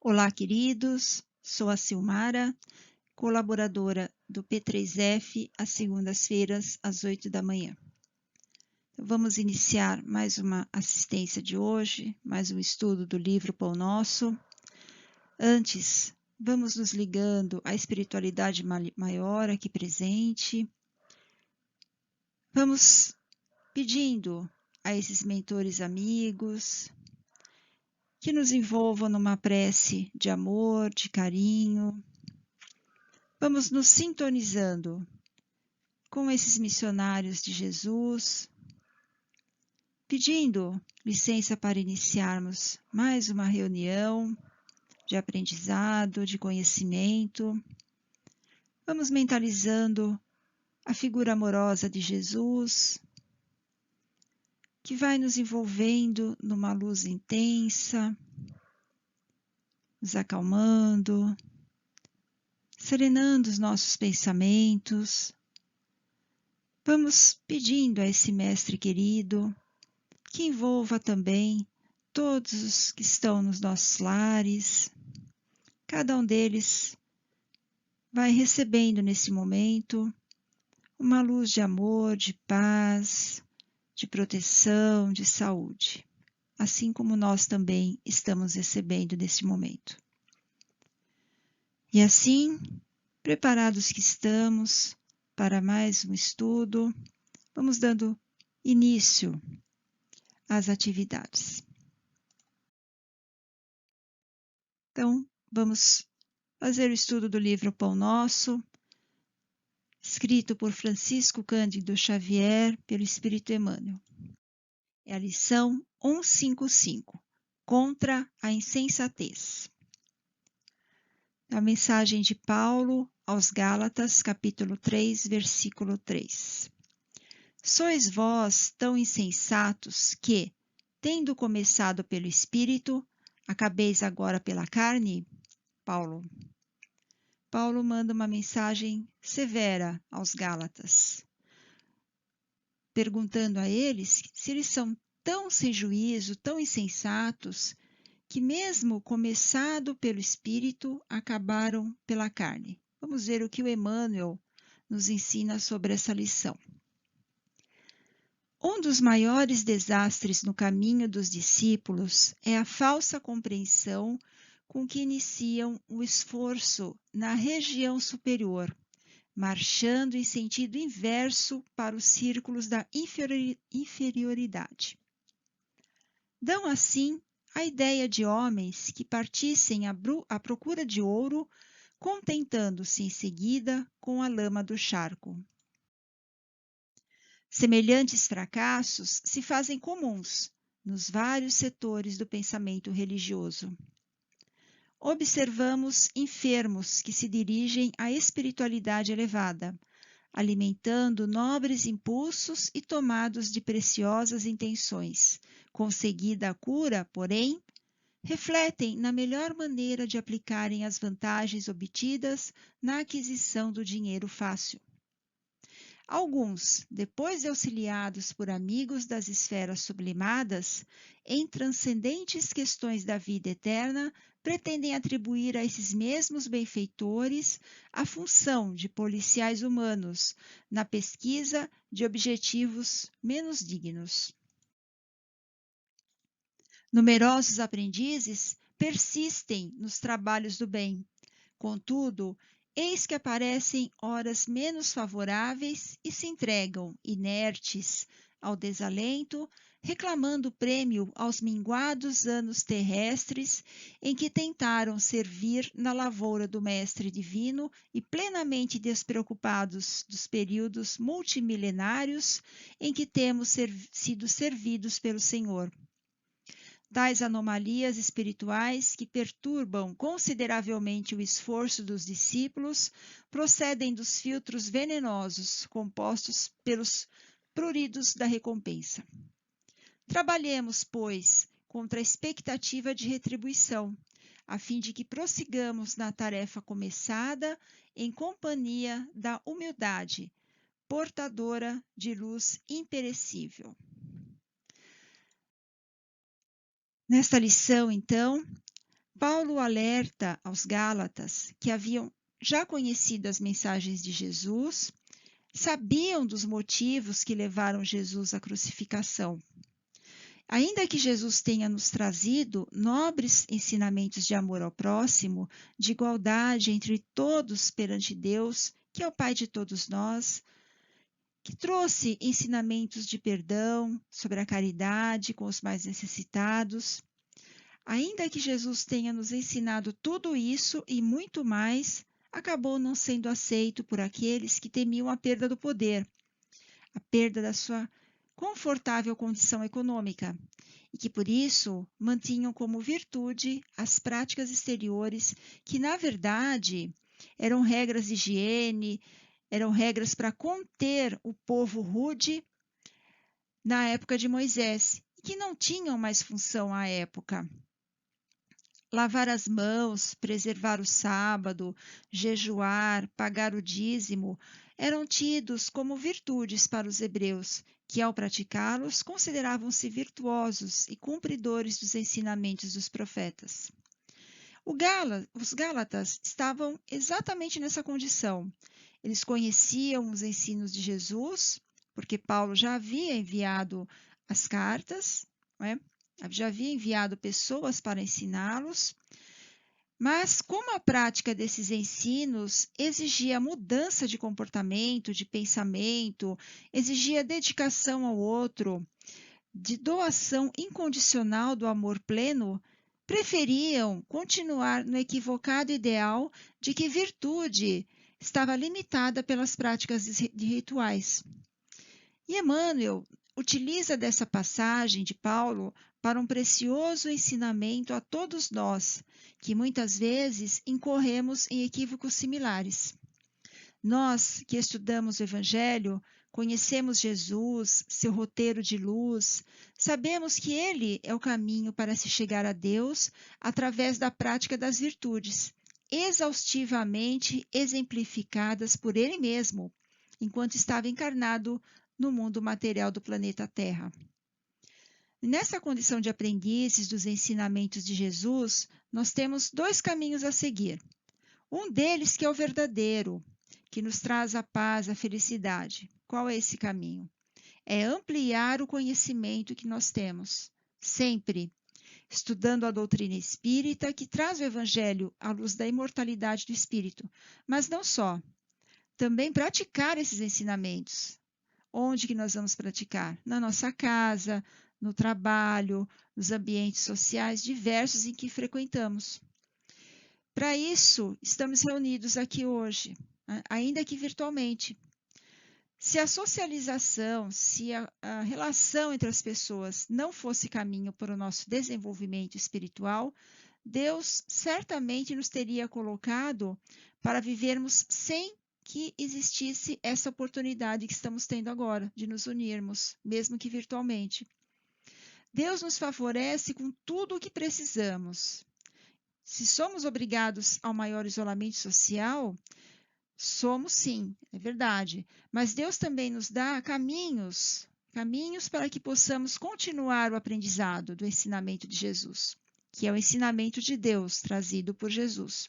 Olá, queridos. Sou a Silmara, colaboradora do P3F, às segundas-feiras, às 8 da manhã. Vamos iniciar mais uma assistência de hoje, mais um estudo do livro Pão Nosso. Antes, vamos nos ligando à espiritualidade maior aqui presente. Vamos pedindo a esses mentores amigos que nos envolvam numa prece de amor, de carinho. Vamos nos sintonizando com esses missionários de Jesus, pedindo licença para iniciarmos mais uma reunião de aprendizado, de conhecimento. Vamos mentalizando a figura amorosa de Jesus, que vai nos envolvendo numa luz intensa, nos acalmando, serenando os nossos pensamentos. Vamos pedindo a esse mestre querido que envolva também todos os que estão nos nossos lares. Cada um deles vai recebendo nesse momento uma luz de amor, de paz, de proteção, de saúde, assim como nós também estamos recebendo nesse momento. E assim, preparados que estamos para mais um estudo, vamos dando início às atividades. Então, vamos fazer o estudo do livro Pão Nosso, escrito por Francisco Cândido Xavier, pelo Espírito Emmanuel. É a lição 155, Contra a Insensatez. A mensagem de Paulo aos Gálatas, capítulo 3, versículo 3. Sois vós tão insensatos que, tendo começado pelo Espírito, acabeis agora pela carne? Paulo manda uma mensagem severa aos Gálatas, perguntando a eles se eles são tão sem juízo, tão insensatos, que mesmo começado pelo Espírito, acabaram pela carne. Vamos ver o que o Emmanuel nos ensina sobre essa lição. Um dos maiores desastres no caminho dos discípulos é a falsa compreensão com que iniciam o esforço na região superior, marchando em sentido inverso para os círculos da inferioridade. Dão assim a ideia de homens que partissem à procura de ouro, contentando-se em seguida com a lama do charco. Semelhantes fracassos se fazem comuns nos vários setores do pensamento religioso. Observamos enfermos que se dirigem à espiritualidade elevada, alimentando nobres impulsos e tomados de preciosas intenções. Conseguida a cura, porém, refletem na melhor maneira de aplicarem as vantagens obtidas na aquisição do dinheiro fácil. Alguns, depois de auxiliados por amigos das esferas sublimadas, em transcendentes questões da vida eterna, pretendem atribuir a esses mesmos benfeitores a função de policiais humanos na pesquisa de objetivos menos dignos. Numerosos aprendizes persistem nos trabalhos do bem. Contudo, eis que aparecem horas menos favoráveis e se entregam, inertes, ao desalento, reclamando prêmio aos minguados anos terrestres em que tentaram servir na lavoura do Mestre Divino e plenamente despreocupados dos períodos multimilenários em que temos sido servidos pelo Senhor. Tais anomalias espirituais que perturbam consideravelmente o esforço dos discípulos procedem dos filtros venenosos compostos pelos pruridos da recompensa. Trabalhemos, pois, contra a expectativa de retribuição, a fim de que prossigamos na tarefa começada em companhia da humildade, portadora de luz imperecível. Nesta lição, então, Paulo alerta aos Gálatas que haviam já conhecido as mensagens de Jesus, sabiam dos motivos que levaram Jesus à crucificação. Ainda que Jesus tenha nos trazido nobres ensinamentos de amor ao próximo, de igualdade entre todos perante Deus, que é o Pai de todos nós, que trouxe ensinamentos de perdão, sobre a caridade com os mais necessitados. Ainda que Jesus tenha nos ensinado tudo isso e muito mais, acabou não sendo aceito por aqueles que temiam a perda do poder, a perda da sua confortável condição econômica, e que por isso mantinham como virtude as práticas exteriores, que na verdade eram regras de higiene, eram regras para conter o povo rude na época de Moisés, e que não tinham mais função à época. Lavar as mãos, preservar o sábado, jejuar, pagar o dízimo, eram tidos como virtudes para os hebreus, que ao praticá-los consideravam-se virtuosos e cumpridores dos ensinamentos dos profetas. Os Gálatas estavam exatamente nessa condição. Eles conheciam os ensinos de Jesus, porque Paulo já havia enviado as cartas, né? Já havia enviado pessoas para ensiná-los, mas como a prática desses ensinos exigia mudança de comportamento, de pensamento, exigia dedicação ao outro, de doação incondicional do amor pleno, preferiam continuar no equivocado ideal de que virtude estava limitada pelas práticas de rituais. E Emmanuel utiliza dessa passagem de Paulo para um precioso ensinamento a todos nós, que muitas vezes incorremos em equívocos similares. Nós que estudamos o Evangelho, conhecemos Jesus, seu roteiro de luz, sabemos que ele é o caminho para se chegar a Deus através da prática das virtudes, exaustivamente exemplificadas por ele mesmo, enquanto estava encarnado no mundo material do planeta Terra. Nessa condição de aprendizes dos ensinamentos de Jesus, nós temos dois caminhos a seguir. Um deles que é o verdadeiro, que nos traz a paz, a felicidade. Qual é esse caminho? É ampliar o conhecimento que nós temos, sempre, estudando a doutrina espírita, que traz o Evangelho à luz da imortalidade do espírito, mas não só. Também praticar esses ensinamentos. Onde que nós vamos praticar? Na nossa casa, no trabalho, nos ambientes sociais diversos em que frequentamos. Para isso, estamos reunidos aqui hoje, ainda que virtualmente. Se a socialização, se a relação entre as pessoas não fosse caminho para o nosso desenvolvimento espiritual, Deus certamente nos teria colocado para vivermos sem que existisse essa oportunidade que estamos tendo agora, de nos unirmos, mesmo que virtualmente. Deus nos favorece com tudo o que precisamos. Se somos obrigados ao maior isolamento social, somos sim, é verdade. Mas Deus também nos dá caminhos para que possamos continuar o aprendizado do ensinamento de Jesus, que é o ensinamento de Deus trazido por Jesus.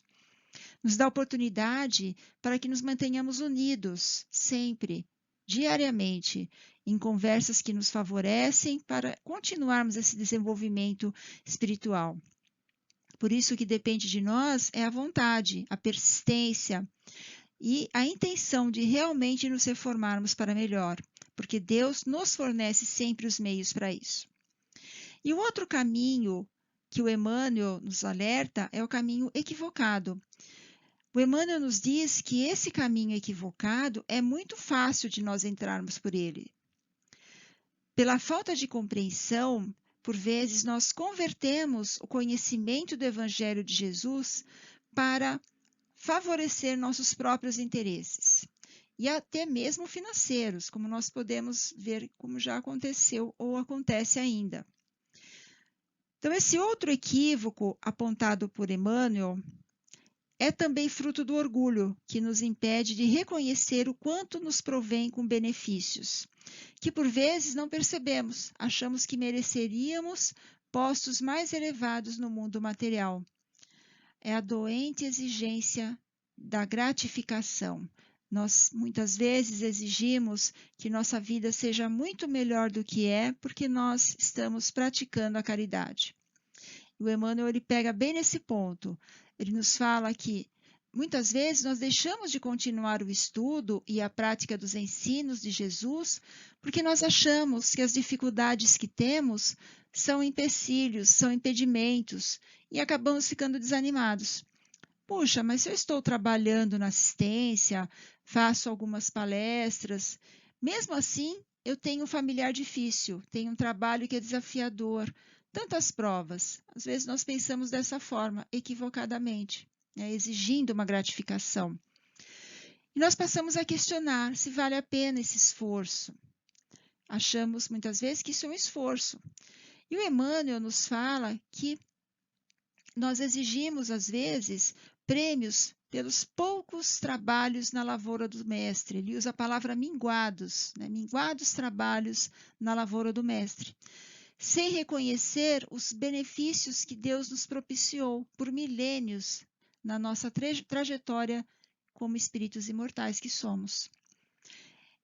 Nos dá oportunidade para que nos mantenhamos unidos, sempre, diariamente, em conversas que nos favorecem para continuarmos esse desenvolvimento espiritual. Por isso, o que depende de nós é a vontade, a persistência e a intenção de realmente nos reformarmos para melhor, porque Deus nos fornece sempre os meios para isso. E o outro caminho que o Emmanuel nos alerta é o caminho equivocado. O Emmanuel nos diz que esse caminho equivocado é muito fácil de nós entrarmos por ele. Pela falta de compreensão, por vezes nós convertemos o conhecimento do Evangelho de Jesus para favorecer nossos próprios interesses. E até mesmo financeiros, como nós podemos ver como já aconteceu ou acontece ainda. Então, esse outro equívoco apontado por Emmanuel é também fruto do orgulho, que nos impede de reconhecer o quanto nos provém com benefícios, que por vezes não percebemos, achamos que mereceríamos postos mais elevados no mundo material, é a doente exigência da gratificação. Nós muitas vezes exigimos que nossa vida seja muito melhor do que é, porque nós estamos praticando a caridade. O Emmanuel ele pega bem nesse ponto. Ele nos fala que muitas vezes nós deixamos de continuar o estudo e a prática dos ensinos de Jesus porque nós achamos que as dificuldades que temos são empecilhos, são impedimentos e acabamos ficando desanimados. Puxa, mas se eu estou trabalhando na assistência, faço algumas palestras, mesmo assim eu tenho um familiar difícil, tenho um trabalho que é desafiador, tantas provas. Às vezes nós pensamos dessa forma, equivocadamente, né, exigindo uma gratificação. E nós passamos a questionar se vale a pena esse esforço. Achamos muitas vezes que isso é um esforço. E o Emmanuel nos fala que nós exigimos, às vezes, prêmios pelos poucos trabalhos na lavoura do mestre. Ele usa a palavra minguados, né? Minguados trabalhos na lavoura do mestre, sem reconhecer os benefícios que Deus nos propiciou por milênios na nossa trajetória como espíritos imortais que somos.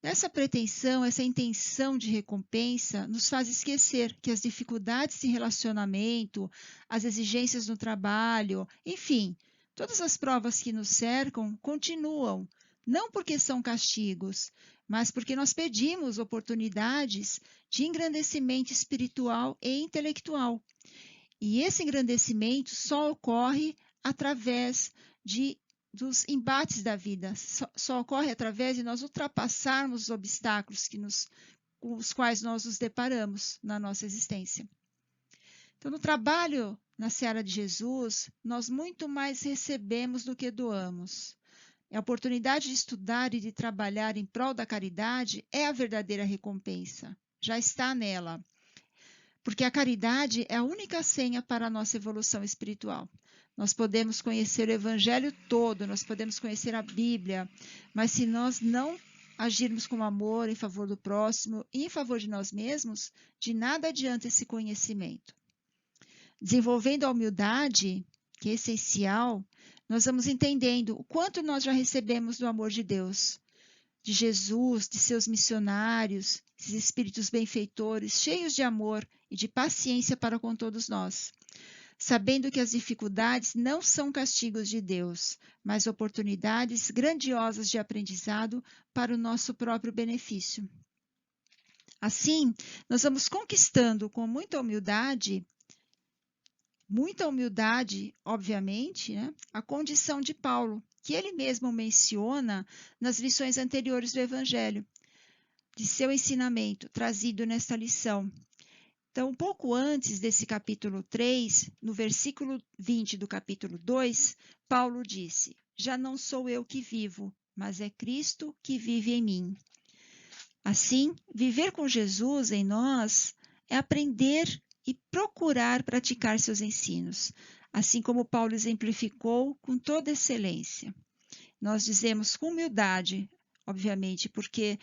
Essa pretensão, essa intenção de recompensa nos faz esquecer que as dificuldades de relacionamento, as exigências no trabalho, enfim, todas as provas que nos cercam continuam, não porque são castigos, mas porque nós pedimos oportunidades de engrandecimento espiritual e intelectual. E esse engrandecimento só ocorre através dos embates da vida, só ocorre através de nós ultrapassarmos os obstáculos com os quais nós nos deparamos na nossa existência. Então, no trabalho na seara de Jesus, nós muito mais recebemos do que doamos. A oportunidade de estudar e de trabalhar em prol da caridade é a verdadeira recompensa, já está nela. Porque a caridade é a única senha para a nossa evolução espiritual. Nós podemos conhecer o Evangelho todo, nós podemos conhecer a Bíblia, mas se nós não agirmos com amor em favor do próximo e em favor de nós mesmos, de nada adianta esse conhecimento. Desenvolvendo a humildade, que é essencial, nós vamos entendendo o quanto nós já recebemos do amor de Deus, de Jesus, de seus missionários, esses espíritos benfeitores, cheios de amor e de paciência para com todos nós, sabendo que as dificuldades não são castigos de Deus, mas oportunidades grandiosas de aprendizado para o nosso próprio benefício. Assim, nós vamos conquistando com muita humildade, obviamente, né, a condição de Paulo, que ele mesmo menciona nas lições anteriores do Evangelho, de seu ensinamento trazido nesta lição. Então, um pouco antes desse capítulo 3, no versículo 20 do capítulo 2, Paulo disse: já não sou eu que vivo, mas é Cristo que vive em mim. Assim, viver com Jesus em nós é aprender e procurar praticar seus ensinos, assim como Paulo exemplificou com toda excelência. Nós dizemos com humildade, obviamente, porque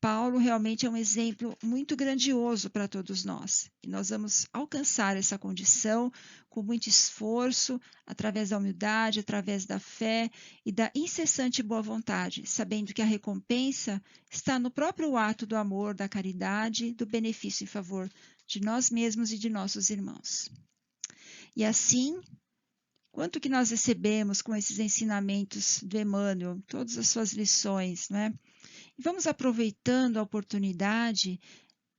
Paulo realmente é um exemplo muito grandioso para todos nós. E nós vamos alcançar essa condição com muito esforço, através da humildade, através da fé e da incessante boa vontade, sabendo que a recompensa está no próprio ato do amor, da caridade, do benefício em favor de nós mesmos e de nossos irmãos. E assim, quanto que nós recebemos com esses ensinamentos do Emmanuel, todas as suas lições, né? E vamos aproveitando a oportunidade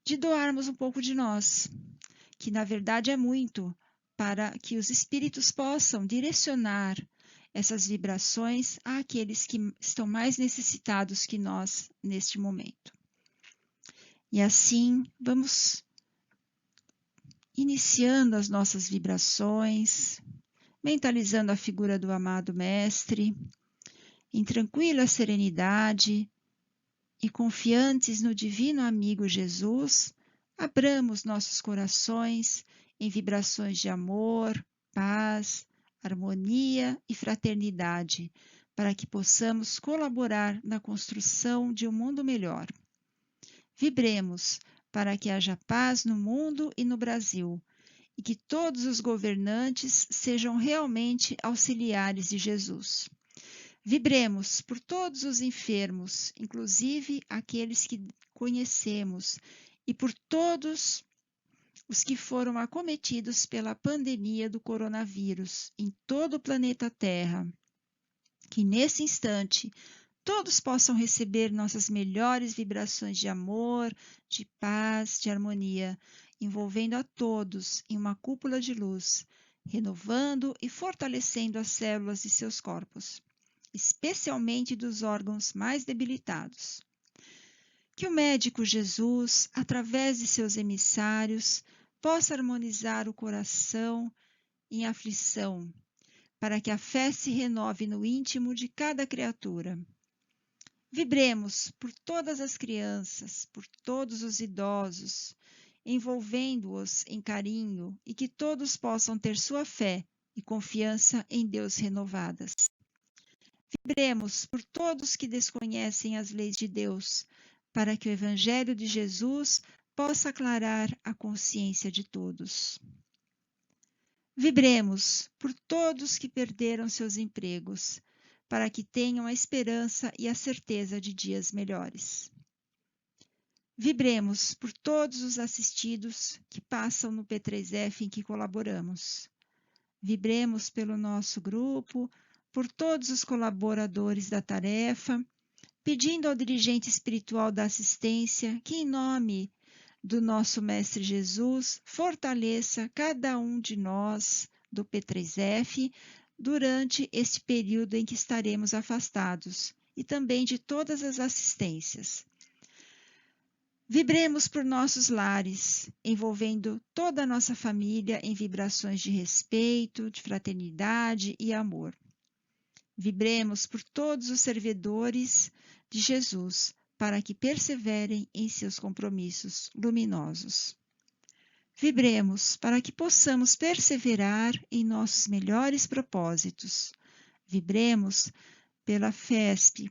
de doarmos um pouco de nós, que na verdade é muito, para que os espíritos possam direcionar essas vibrações àqueles que estão mais necessitados que nós neste momento. E assim, vamos iniciando as nossas vibrações, mentalizando a figura do amado Mestre, em tranquila serenidade, e confiantes no divino amigo Jesus, abramos nossos corações em vibrações de amor, paz, harmonia e fraternidade, para que possamos colaborar na construção de um mundo melhor. Vibremos para que haja paz no mundo e no Brasil, e que todos os governantes sejam realmente auxiliares de Jesus. Vibremos por todos os enfermos, inclusive aqueles que conhecemos, e por todos os que foram acometidos pela pandemia do coronavírus em todo o planeta Terra. Que nesse instante todos possam receber nossas melhores vibrações de amor, de paz, de harmonia, envolvendo a todos em uma cúpula de luz, renovando e fortalecendo as células de seus corpos, especialmente dos órgãos mais debilitados. Que o médico Jesus, através de seus emissários, possa harmonizar o coração em aflição, para que a fé se renove no íntimo de cada criatura. Vibremos por todas as crianças, por todos os idosos, envolvendo-os em carinho e que todos possam ter sua fé e confiança em Deus renovadas. Vibremos por todos que desconhecem as leis de Deus, para que o Evangelho de Jesus possa aclarar a consciência de todos. Vibremos por todos que perderam seus empregos, para que tenham a esperança e a certeza de dias melhores. Vibremos por todos os assistidos que passam no P3F em que colaboramos. Vibremos pelo nosso grupo, por todos os colaboradores da tarefa, pedindo ao dirigente espiritual da assistência que, em nome do nosso Mestre Jesus, fortaleça cada um de nós do P3F durante este período em que estaremos afastados e também de todas as assistências. Vibremos por nossos lares, envolvendo toda a nossa família em vibrações de respeito, de fraternidade e amor. Vibremos por todos os servidores de Jesus, para que perseverem em seus compromissos luminosos. Vibremos para que possamos perseverar em nossos melhores propósitos. Vibremos pela FESP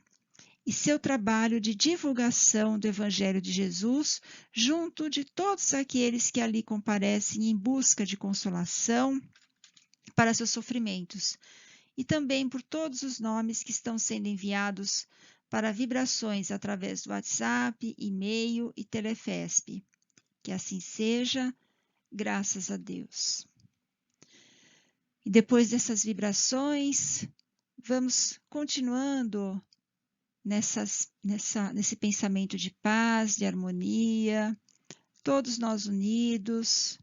e seu trabalho de divulgação do Evangelho de Jesus, junto de todos aqueles que ali comparecem em busca de consolação para seus sofrimentos, e também por todos os nomes que estão sendo enviados para vibrações através do WhatsApp, e-mail e Telefesp. Que assim seja, graças a Deus. E depois dessas vibrações, vamos continuando nesse pensamento de paz, de harmonia, todos nós unidos,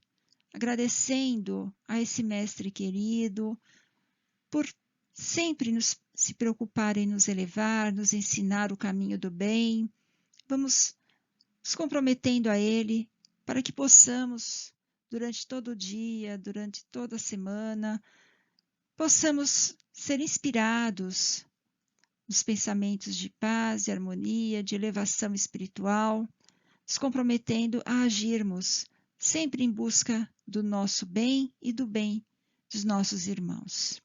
agradecendo a esse Mestre querido por sempre se preocupar em nos elevar, nos ensinar o caminho do bem. Vamos nos comprometendo a Ele para que possamos, durante todo o dia, durante toda a semana, possamos ser inspirados nos pensamentos de paz, de harmonia, de elevação espiritual, nos comprometendo a agirmos sempre em busca do nosso bem e do bem dos nossos irmãos.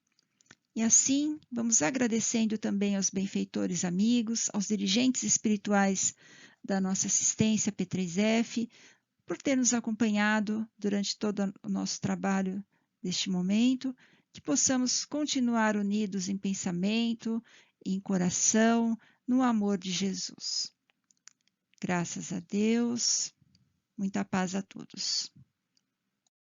E assim, vamos agradecendo também aos benfeitores amigos, aos dirigentes espirituais da nossa assistência P3F, por ter nos acompanhado durante todo o nosso trabalho neste momento, que possamos continuar unidos em pensamento, em coração, no amor de Jesus. Graças a Deus, muita paz a todos.